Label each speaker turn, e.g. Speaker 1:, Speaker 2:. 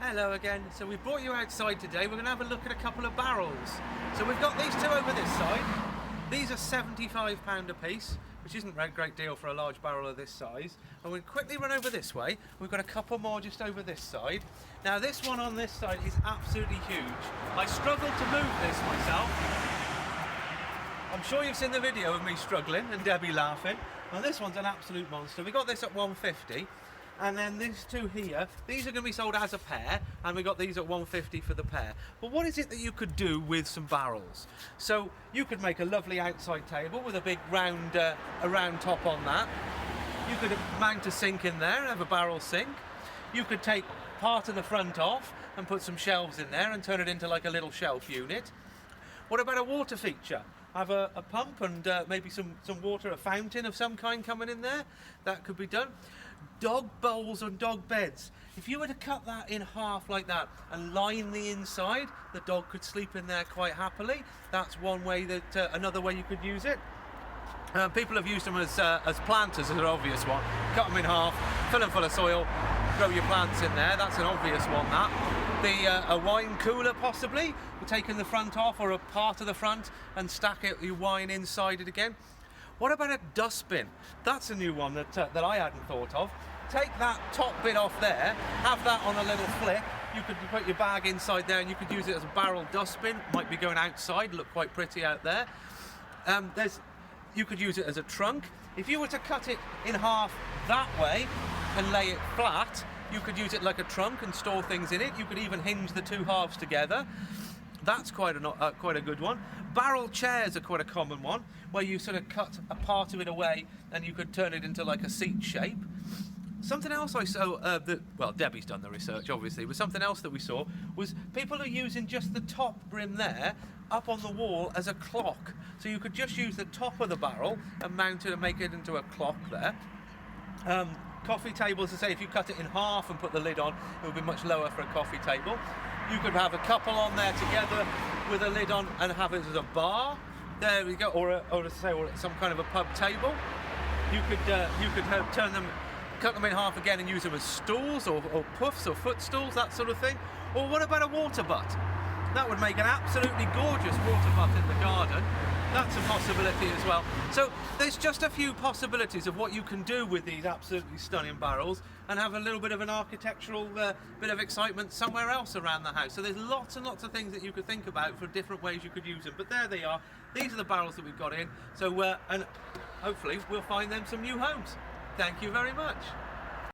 Speaker 1: Hello again. So we brought you outside today. We're going to have a look at a couple of barrels. So we've got these two over this side. These are £75 a piece, which isn't a great deal for a large barrel of this size. And we'll quickly run over this way. We've got a couple more just over this side. Now this one on this side is absolutely huge. I struggled to move this myself. I'm sure you've seen the video of me struggling and Debbie laughing. Now this one's an absolute monster. We got this at 150. And then these two here, these are going to be sold as a pair, and we got these at 150 for the pair. But what is it that you could do with some barrels? So you could make a lovely outside table with a big round top on that. You could mount a sink in there and have a barrel sink. You could take part of the front off and put some shelves in there and turn it into like a little shelf unit. What about a water feature? Have a pump and maybe some water, a fountain of some kind coming in there. That could be done. Dog bowls and dog beds. If you were to cut that in half like that and line the inside, the dog could sleep in there quite happily. That's one way that, another way you could use it. People have used them as planters, as an obvious one. Cut them in half, fill them full of soil, grow your plants in there. That's an obvious one, that. A wine cooler, possibly. We're taking the front off, or a part of the front, and stack your wine inside it again. What about a dustbin? That's a new one that I hadn't thought of. Take that top bit off there, have that on a little flip. You could put your bag inside there and you could use it as a barrel dustbin. Might be going outside, look quite pretty out there. You could use it as a trunk. If you were to cut it in half that way and lay it flat, you could use it like a trunk and store things in it. You could even hinge the two halves together. That's quite a good one. Barrel chairs are quite a common one, where you sort of cut a part of it away and you could turn it into like a seat shape. Something else I saw, well, Debbie's done the research obviously, but something else that we saw was people are using just the top brim there up on the wall as a clock. So you could just use the top of the barrel and mount it and make it into a clock there. Coffee tables, as I say, if you cut it in half and put the lid on, it would be much lower for a coffee table. You could have a couple on there together with a lid on and have it as a bar. There we go, or some kind of a pub table. You could cut them in half again and use them as stools or puffs or footstools, that sort of thing. Or what about a water butt? That would make an absolutely gorgeous water butt in the garden. That's a possibility as well. So there's just a few possibilities of what you can do with these absolutely stunning barrels and have a little bit of an architectural bit of excitement somewhere else around the house. So there's lots and lots of things that you could think about for different ways you could use them. But there they are. These are the barrels that we've got in. So and hopefully we'll find them some new homes. Thank you very much.